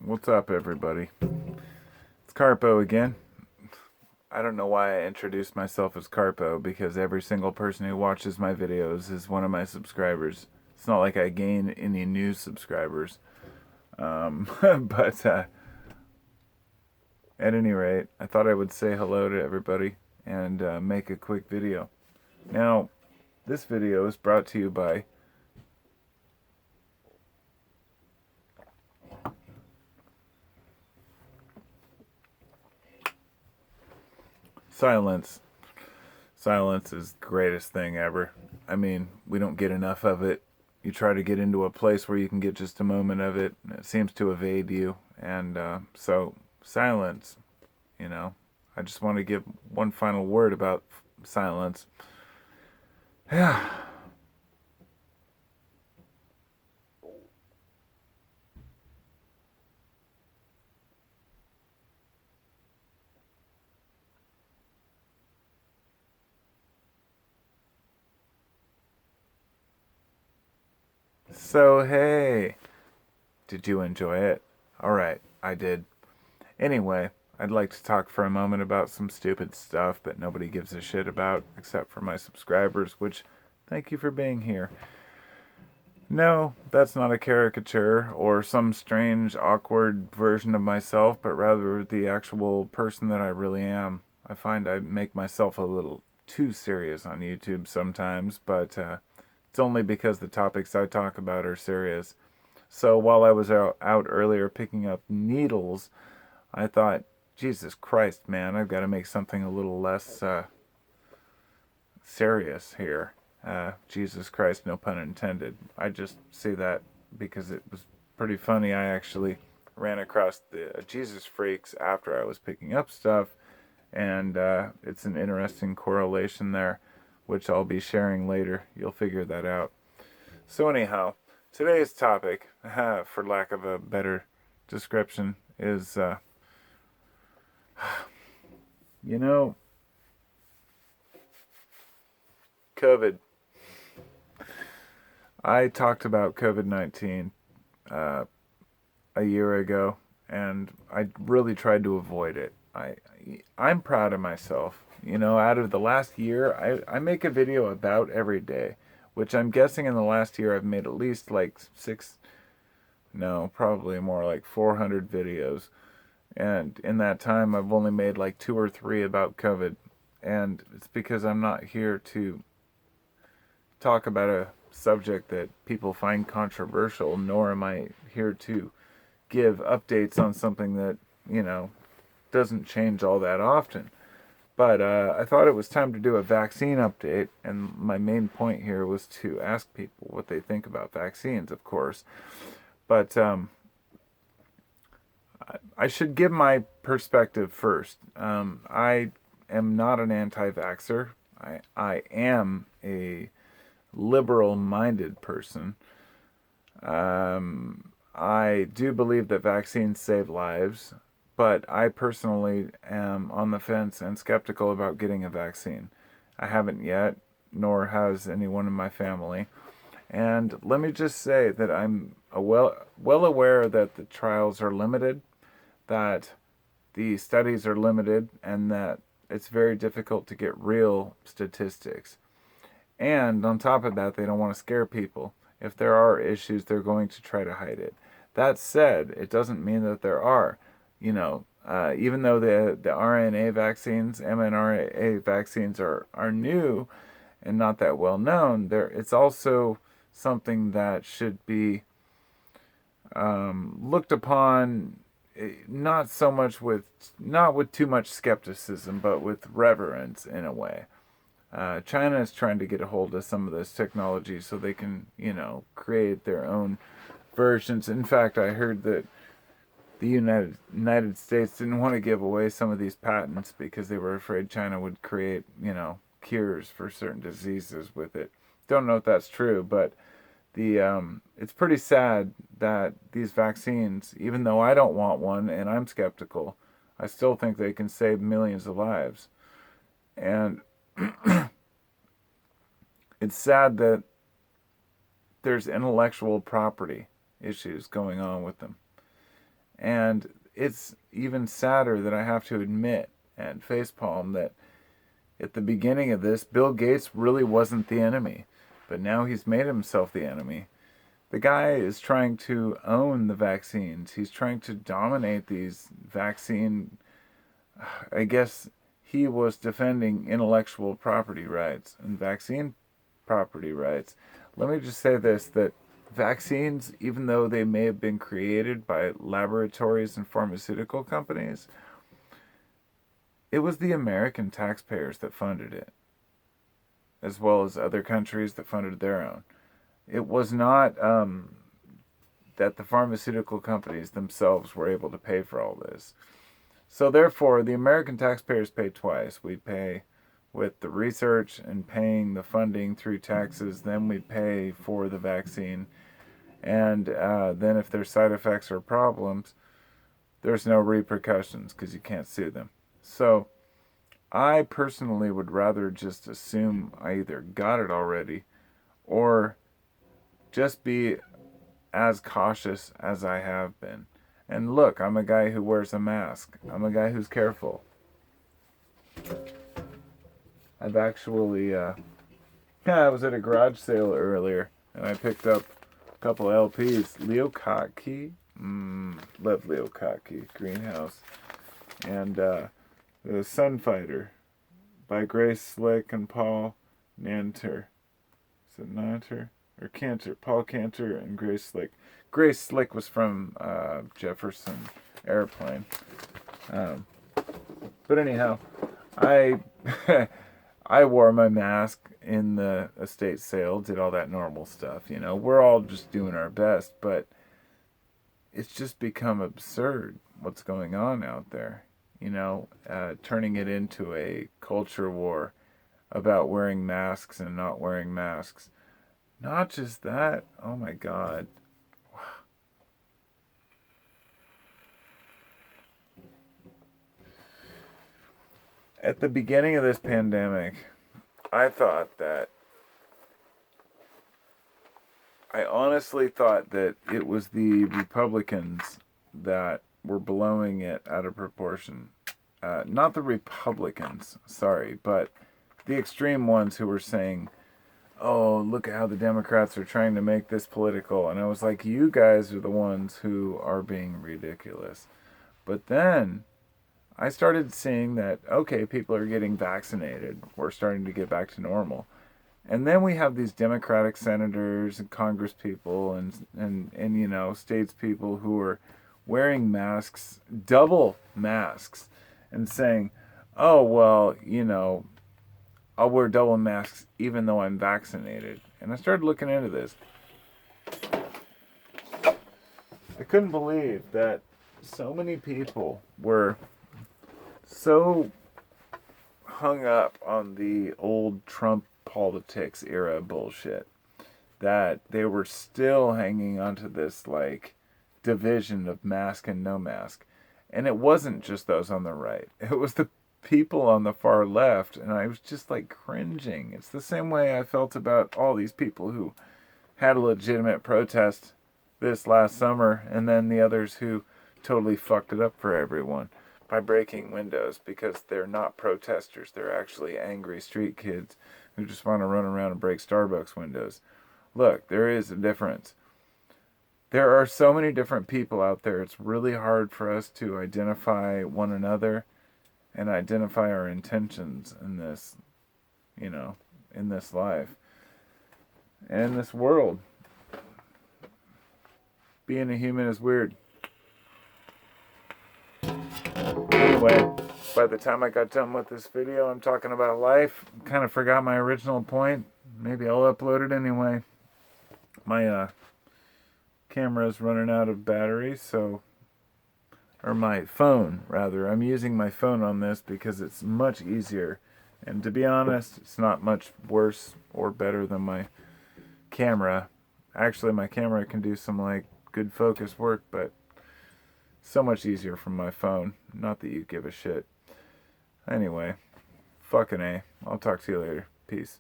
What's up, everybody? It's Carpo again. I don't know why I introduced myself as Carpo because every single person who watches my videos is one of my subscribers. It's not like I gain any new subscribers. But at any rate, I thought I would say hello to everybody and make a quick video. Now, this video is brought to you by silence. Silence is the greatest thing ever. I mean, we don't get enough of it. You try to get into a place where you can get just a moment of it, and it seems to evade you. And so, silence, you know. I just want to give one final word about silence. Yeah. So, hey, did you enjoy it? All right, I did. Anyway, I'd like to talk for a moment about some stupid stuff that nobody gives a shit about except for my subscribers, which, thank you for being here. No, that's not a caricature or some strange, awkward version of myself, but rather the actual person that I really am. I find I make myself a little too serious on YouTube sometimes, but it's only because the topics I talk about are serious. So while I was out earlier picking up needles, I thought, Jesus Christ, man, I've got to make something a little less serious here. Jesus Christ, no pun intended. I just say that because it was pretty funny. I actually ran across the Jesus freaks after I was picking up stuff, and it's an interesting correlation there, which I'll be sharing later. You'll figure that out. So, anyhow, today's topic, for lack of a better description, is you know, COVID. I talked about COVID-19 uh, a year ago, and I really tried to avoid it. I'm proud of myself. You know, out of the last year, I make a video about every day, which I'm guessing in the last year I've made at least like probably more like 400 videos. And in that time, I've only made like two or three about COVID. And it's because I'm not here to talk about a subject that people find controversial, nor am I here to give updates on something that, you know, doesn't change all that often. But I thought it was time to do a vaccine update, and my main point here was to ask people what they think about vaccines, of course. But I should give my perspective first. I am not an anti-vaxxer. I am a liberal-minded person. I do believe that vaccines save lives, but I personally am on the fence and skeptical about getting a vaccine. I haven't yet, nor has anyone in my family. And let me just say that I'm well aware that the trials are limited, that the studies are limited, and that it's very difficult to get real statistics. And on top of that, they don't want to scare people. If there are issues, they're going to try to hide it. That said, it doesn't mean that there are. You know, even though the RNA vaccines, mRNA vaccines are new and not that well known, it's also something that should be looked upon not with too much skepticism, but with reverence in a way. China is trying to get a hold of some of this technology so they can, you know, create their own versions. In fact, I heard that the United States didn't want to give away some of these patents because they were afraid China would create, you know, cures for certain diseases with it. Don't know if that's true, but it's pretty sad that these vaccines, even though I don't want one and I'm skeptical, I still think they can save millions of lives. And it's sad that there's intellectual property issues going on with them. And it's even sadder that I have to admit and facepalm that at the beginning of this, Bill Gates really wasn't the enemy. But now he's made himself the enemy. The guy is trying to own the vaccines. He's trying to dominate these vaccine. I guess he was defending intellectual property rights and vaccine property rights. Let me just say this, that vaccines, even though they may have been created by laboratories and pharmaceutical companies, it was the American taxpayers that funded it, as well as other countries that funded their own. It was not that the pharmaceutical companies themselves were able to pay for all this. So therefore, the American taxpayers pay twice. We pay with the research and paying the funding through taxes. Then we pay for the vaccine. And then if there's side effects or problems, there's no repercussions because you can't sue them. So I personally would rather just assume I either got it already or just be as cautious as I have been. And look, I'm a guy who wears a mask. I'm a guy who's careful. I've actually, I was at a garage sale earlier, and I picked up a couple LPs. Leo Kottke, love Leo Kottke, Greenhouse, and the Sunfighter by Grace Slick and Paul Nanter. Is it Nanter? Or Cantor, Paul Cantor and Grace Slick. Grace Slick was from Jefferson Airplane. But anyhow, I I wore my mask in the estate sale, did all that normal stuff. You know, we're all just doing our best, but it's just become absurd what's going on out there. You know, turning it into a culture war about wearing masks and not wearing masks. Not just that, oh my God. At the beginning of this pandemic, I honestly thought that it was the Republicans that were blowing it out of proportion. Not the Republicans, sorry, but the extreme ones who were saying, oh, look at how the Democrats are trying to make this political. And I was like, you guys are the ones who are being ridiculous. But then I started seeing that, okay, people are getting vaccinated. We're starting to get back to normal. And then we have these Democratic senators and Congress people and you know, states people who are wearing masks, double masks, and saying, oh, well, you know, I'll wear double masks even though I'm vaccinated. And I started looking into this. I couldn't believe that so many people were so hung up on the old Trump politics era bullshit that they were still hanging onto this like division of mask and no mask. And it wasn't just those on the right. It was the people on the far left, and I was just like cringing. It's the same way I felt about all these people who had a legitimate protest this last summer, and then the others who totally fucked it up for everyone by breaking windows because they're not protesters. They're actually angry street kids who just want to run around and break Starbucks windows. Look, there is a difference. There are so many different people out there. It's really hard for us to identify one another and identify our intentions in this, you know, in this life and in this world. Being a human is weird. Anyway, by the time I got done with this video, I'm talking about life. Kind of forgot my original point. Maybe I'll upload it anyway. My camera's running out of battery, so... or my phone, rather. I'm using my phone on this because it's much easier. And to be honest, it's not much worse or better than my camera. Actually, my camera can do some, like, good focus work, but so much easier from my phone. Not that you give a shit. Anyway, fucking A. I'll talk to you later. Peace.